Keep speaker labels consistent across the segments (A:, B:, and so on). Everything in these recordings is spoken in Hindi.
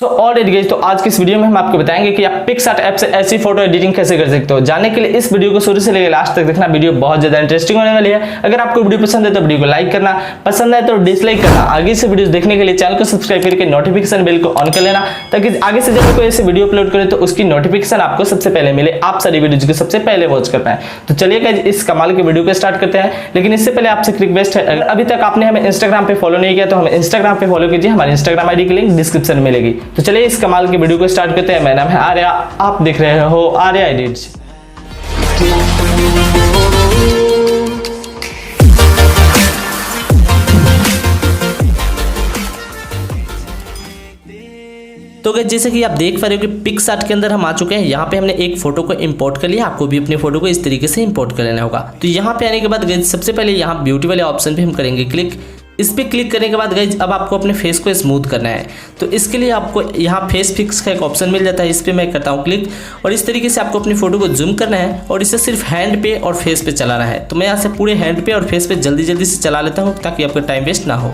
A: ऑलरेडी गाइस, तो आज की इस वीडियो में हम आपको बताएंगे कि आप पिक्सार्ट ऐप से ऐसी फोटो एडिटिंग कैसे कर सकते हो। जानने के लिए इस वीडियो को शुरू से लेकर लास्ट तक देखना, वीडियो बहुत ज्यादा इंटरेस्टिंग होने वाली है। अगर आपको वीडियो पसंद है तो वीडियो को लाइक करना, पसंद है तो डिसलाइक करना। आगे से वीडियो देखने के लिए चैनल को सब्सक्राइब करके नोटिफिकेशन बेल को ऑन कर लेना, ताकि आगे से जब कोई ऐसी वीडियो अपलोड करे तो उसकी नोटिफिकेशन आपको सबसे पहले मिले, आप सारी वीडियोज को सबसे पहले वॉच कर पाए। तो चलिए गाइस, इस कमाल की वीडियो को स्टार्ट करते हैं। लेकिन इससे पहले आपसे एक रिक्वेस्ट है, अगर अभी तक आपने हमें इंस्टाग्राम पे फॉलो नहीं किया तो हमें इंस्टाग्राम पे फॉलो कीजिए। हमारे इंस्टाग्राम आईडी की लिंक डिस्क्रिप्शन में मिलेगी। तो चलिए इस कमाल की वीडियो को स्टार्ट करते हैं। मेरा नाम है आर्या, आप देख रहे हो आर्या एडिट्स। तो गाइस, जैसे कि आप देख पा रहे हो कि पिक्सार्ट के अंदर हम आ चुके हैं। यहाँ पे हमने एक फोटो को इंपोर्ट कर लिया। आपको भी अपनी फोटो को इस तरीके से इंपोर्ट कर लेना होगा। तो यहाँ पे आने के बाद गाइस, सबसे पहले यहाँ ब्यूटी वाले ऑप्शन पे हम करेंगे क्लिक। इस पे क्लिक करने के बाद गाइज अब आपको अपने फेस को स्मूथ करना है। तो इसके लिए आपको यहाँ फेस फिक्स का एक ऑप्शन मिल जाता है। इस पे मैं करता हूँ क्लिक, और इस तरीके से आपको अपनी फोटो को जूम करना है और इसे सिर्फ हैंड पे और फेस पे चलाना है। तो मैं यहाँ से पूरे हैंड पे और फेस पे जल्दी जल्दी से चला लेता हूँ, ताकि आपका टाइम वेस्ट ना हो।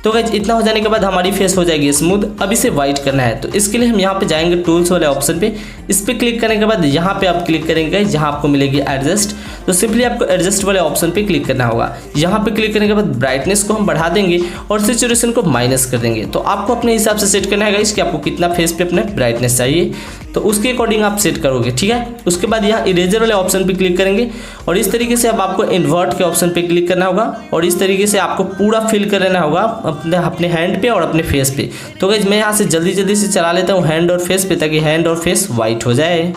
A: तो गाइज, इतना हो जाने के बाद हमारी फेस हो जाएगी स्मूथ। अब इसे वाइट करना है। तो इसके लिए हम यहाँ पे जाएंगे टूल्स वाले ऑप्शन पे। इस पे क्लिक करने के बाद यहाँ पे आप क्लिक करेंगे जहाँ आपको मिलेगी एडजस्ट। तो सिंपली आपको एडजस्ट वाले ऑप्शन पे क्लिक करना होगा। यहाँ पे क्लिक करने के बाद ब्राइटनेस को हम बढ़ा देंगे और सैचुरेशन को माइनस कर देंगे। तो आपको अपने हिसाब से सेट करना है गाइस कि आपको कितना फेस पे अपने ब्राइटनेस चाहिए, तो उसके अकॉर्डिंग आप सेट करोगे, ठीक है। उसके बाद यहाँ इरेजर वाले ऑप्शन पे क्लिक करेंगे और इस तरीके से अब आपको इन्वर्ट के ऑप्शन पे क्लिक करना होगा और इस तरीके से आपको पूरा फिल कर लेना होगा अपने हैंड पे और अपने फेस पे। तो गाइस, मैं यहाँ से जल्दी जल्दी से चला लेता हूँ हैंड और फेस पे, ताकि हैंड और फेस वाइट हो जाए।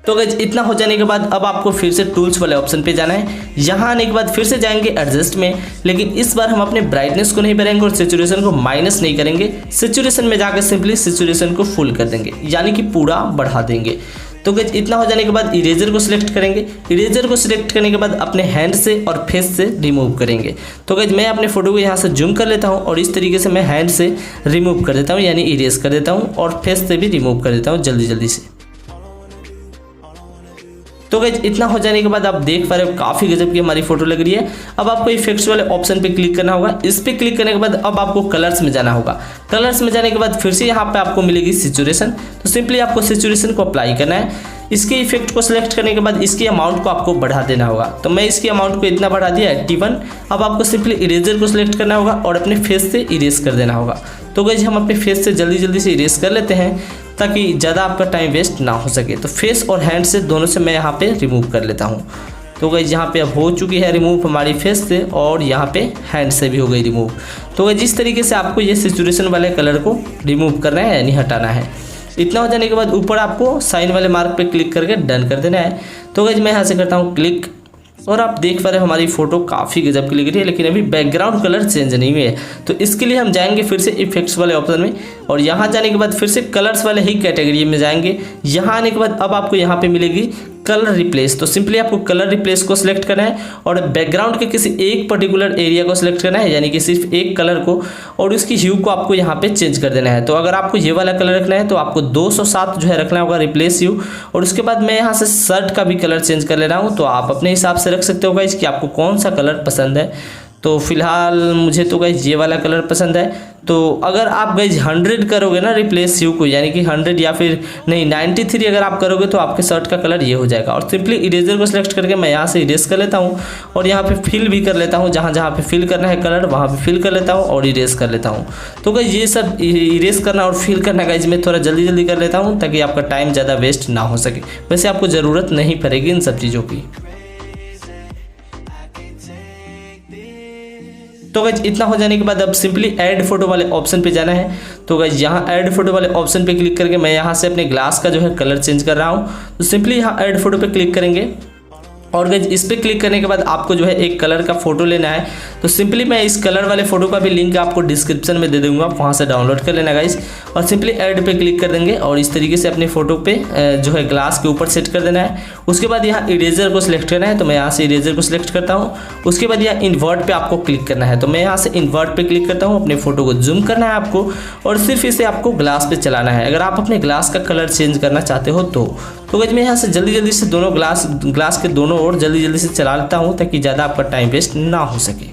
A: तो गाइस, इतना हो जाने के बाद अब आपको फिर से टूल्स वाले ऑप्शन पे जाना है। यहाँ आने के बाद फिर से जाएंगे एडजस्ट में, लेकिन इस बार हम अपने ब्राइटनेस को नहीं बढ़ाएंगे और सैचुरेशन को माइनस नहीं करेंगे। सैचुरेशन में जाकर सिंपली सैचुरेशन को फुल कर देंगे, यानी कि पूरा बढ़ा देंगे। तो गाइस, इतना हो जाने के बाद इरेजर को सिलेक्ट करेंगे। इरेजर को सिलेक्ट करने के बाद अपने हैंड से और फेस से रिमूव करेंगे। तो गाइस, मैं अपने फोटो को यहाँ से जूम कर लेता हूँ और इस तरीके से मैं हैंड से रिमूव कर देता हूँ, यानी इरेज कर देता हूँ, और फेस से भी रिमूव कर देता हूँ जल्दी जल्दी से। तो गाइस, इतना हो जाने के बाद आप देख पा रहे हो काफ़ी गजब की हमारी फोटो लग रही है। अब आपको इफेक्ट्स वाले ऑप्शन पे क्लिक करना होगा। इस पे क्लिक करने के बाद अब आपको कलर्स में जाना होगा। कलर्स में जाने के बाद फिर से यहाँ पे आपको मिलेगी सैचुरेशन। तो सिंपली आपको सैचुरेशन को अप्लाई करना है। इसके इफेक्ट को सिलेक्ट करने के बाद इसकी अमाउंट को आपको बढ़ा देना होगा। तो मैं इसकी अमाउंट को इतना बढ़ा दिया 81। अब आपको सिंपली इरेजर को सिलेक्ट करना होगा और अपने फेस से इरेज कर देना होगा। तो गाइस, हम अपने फेस से जल्दी जल्दी से इरेज कर लेते हैं, ताकि ज़्यादा आपका टाइम वेस्ट ना हो सके। तो फेस और हैंड से दोनों से मैं यहाँ पे रिमूव कर लेता हूँ। तो गाइस, यहाँ पे अब हो चुकी है रिमूव हमारी फेस से, और यहाँ पे हैंड से भी हो गई रिमूव। तो गाइस, जिस तरीके से आपको ये सैचुरेशन वाले कलर को रिमूव करना है, यानी हटाना है। इतना हो जाने के बाद ऊपर आपको साइन वाले मार्क पे क्लिक करके डन कर देना है। तो गाइस, मैं यहाँ से करता हूँ क्लिक, और आप देख पा रहे हो हमारी फोटो काफ़ी गजब की लग रही है, लेकिन अभी बैकग्राउंड कलर चेंज नहीं हुए है। तो इसके लिए हम जाएंगे फिर से इफेक्ट्स वाले ऑप्शन में, और यहाँ जाने के बाद फिर से कलर्स वाले ही कैटेगरी में जाएंगे। यहाँ आने के बाद अब आपको यहाँ पे मिलेगी कलर रिप्लेस। तो सिंपली आपको कलर रिप्लेस को सिलेक्ट करना है और बैकग्राउंड के किसी एक पर्टिकुलर एरिया को सिलेक्ट करना है, यानी कि सिर्फ एक कलर को, और उसकी ह्यू को आपको यहाँ पे चेंज कर देना है। तो अगर आपको ये वाला कलर रखना है तो आपको 207 जो है रखना होगा रिप्लेस ह्यू। और उसके बाद मैं यहाँ से शर्ट का भी कलर चेंज कर ले रहा हूँ। तो आप अपने हिसाब से रख सकते हो गाइस कि आपको कौन सा कलर पसंद है। तो फिलहाल मुझे तो गाइस ये वाला कलर पसंद है। तो अगर आप गाइस 100 करोगे ना रिप्लेस ह्यू को, यानी कि 100 या फिर नहीं 93 अगर आप करोगे तो आपके शर्ट का कलर ये हो जाएगा। और सिंपली इरेजर को सिलेक्ट करके मैं यहाँ से इरेज कर लेता हूँ, और यहाँ पे फिल भी कर लेता हूँ। जहाँ जहाँ पे फिल करना है कलर वहाँ पे फिल कर लेता हूँ और इरेज कर लेता हूँ। तो गाइस, ये सब इरेज करना और फिल करना गाइस मैं थोड़ा जल्दी जल्दी कर लेता हूँ, ताकि आपका टाइम ज़्यादा वेस्ट ना हो सके। वैसे आपको ज़रूरत नहीं पड़ेगी इन सब चीज़ों की। तो गाइस, इतना हो जाने के बाद अब सिंपली ऐड फोटो वाले ऑप्शन पे जाना है। तो गाइस, यहाँ ऐड फोटो वाले ऑप्शन पे क्लिक करके मैं यहाँ से अपने ग्लास का जो है कलर चेंज कर रहा हूँ। तो सिंपली यहाँ ऐड फोटो पे क्लिक करेंगे, और गाइस, इस पे क्लिक करने के बाद आपको जो है एक कलर का फोटो लेना है। तो सिंपली मैं इस कलर वाले फोटो का भी लिंक आपको डिस्क्रिप्शन में दे दूंगा, वहाँ से डाउनलोड कर लेना गाइस। और सिंपली ऐड पे क्लिक कर देंगे और इस तरीके से अपने फोटो पे जो है ग्लास के ऊपर सेट कर देना है। उसके बाद यहाँ इरेजर को सिलेक्ट करना है। तो मैं यहाँ से इरेजर को सिलेक्ट करता हूँ। उसके बाद यहाँ इन्वर्ट पे आपको क्लिक करना है। तो मैं यहाँ से इन्वर्ट पे क्लिक करता हूँ। अपने फोटो को जूम करना है आपको, और सिर्फ इसे आपको ग्लास पे चलाना है। अगर आप अपने ग्लास का कलर चेंज करना चाहते हो तो गाइस मैं यहाँ से जल्दी से दोनों ग्लास के दोनों ओर जल्दी से चला लेता हूँ ताकि ज़्यादा आपका टाइम वेस्ट ना हो सके।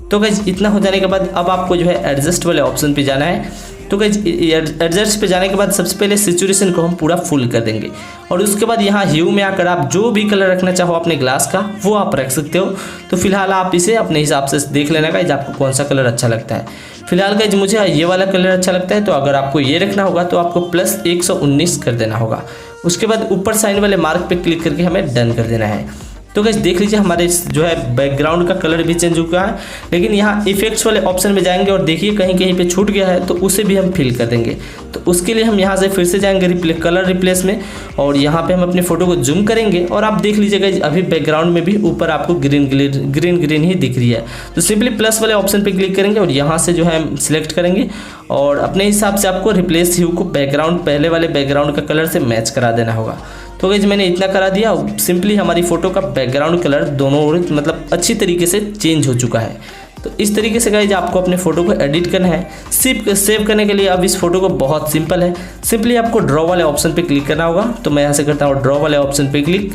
A: तो गाइस इतना हो जाने के बाद अब आपको जो है एडजस्ट वाले ऑप्शन पे जाना है। तो गाइस एडजस्ट पे जाने के बाद सबसे पहले सैचुरेशन को हम पूरा फुल कर देंगे और उसके बाद यहाँ ह्यू में आकर आप जो भी कलर रखना चाहो अपने ग्लास का वो आप रख सकते हो। तो फिलहाल आप इसे अपने हिसाब से देख लेना गाइस आपको कौन सा कलर अच्छा लगता है। फिलहाल गाइस मुझे ये वाला कलर अच्छा लगता है, तो अगर आपको ये रखना होगा तो आपको प्लस 119 कर देना होगा। उसके बाद ऊपर साइन वाले मार्क पे क्लिक करके हमें डन कर देना है। तो गाइस देख लीजिए हमारे जो है बैकग्राउंड का कलर भी चेंज हो गया है, लेकिन यहाँ इफेक्ट्स वाले ऑप्शन में जाएंगे और देखिए कहीं पे छूट गया है तो उसे भी हम फिल कर देंगे। तो उसके लिए हम यहाँ से फिर से जाएंगे कलर रिप्लेस में और यहाँ पे हम अपनी फोटो को जूम करेंगे और आप देख लीजिए गाइस अभी बैकग्राउंड में भी ऊपर आपको ग्रीन ही दिख रही है। तो सिंपली प्लस वाले ऑप्शन पे क्लिक करेंगे और यहाँ से जो है सिलेक्ट करेंगे और अपने हिसाब से आपको रिप्लेस ह्यू को बैकग्राउंड पहले वाले बैकग्राउंड का कलर से मैच करा देना होगा। तो गाइस मैंने इतना करा दिया, सिंपली हमारी फोटो का बैकग्राउंड कलर दोनों ओर मतलब अच्छी तरीके से चेंज हो चुका है। तो इस तरीके से गाइस आपको अपने फोटो को एडिट करना है। सेव करने के लिए अब इस फोटो को बहुत सिंपल है, सिंपली आपको ड्रॉ वाले ऑप्शन पे क्लिक करना होगा। तो मैं यहाँ से करता हूँ ड्रॉ वाले ऑप्शन पे क्लिक।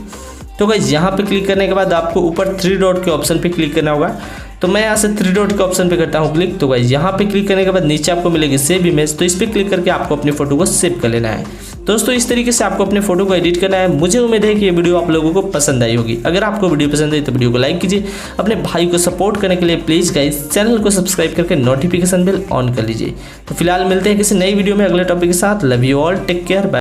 A: तो गाइस यहाँ पे क्लिक करने के बाद आपको ऊपर 3 डॉट के ऑप्शन पे क्लिक करना होगा। तो मैं यहाँ से 3 डॉट के ऑप्शन पे करता हूँ क्लिक। तो गाइस यहाँ पे क्लिक करने के बाद नीचे आपको मिलेगी सेव इमेज, तो इस पर क्लिक करके आपको अपनी फोटो को सेव कर लेना है। दोस्तों इस तरीके से आपको अपने फोटो को एडिट करना है। मुझे उम्मीद है कि ये वीडियो आप लोगों को पसंद आई होगी। अगर आपको वीडियो पसंद आई तो वीडियो को लाइक कीजिए। अपने भाई को सपोर्ट करने के लिए प्लीज़ गाइस चैनल को सब्सक्राइब करके नोटिफिकेशन बेल ऑन कर लीजिए। तो फिलहाल मिलते हैं किसी नई वीडियो में अगले टॉपिक के साथ। Love you all, take care, bye.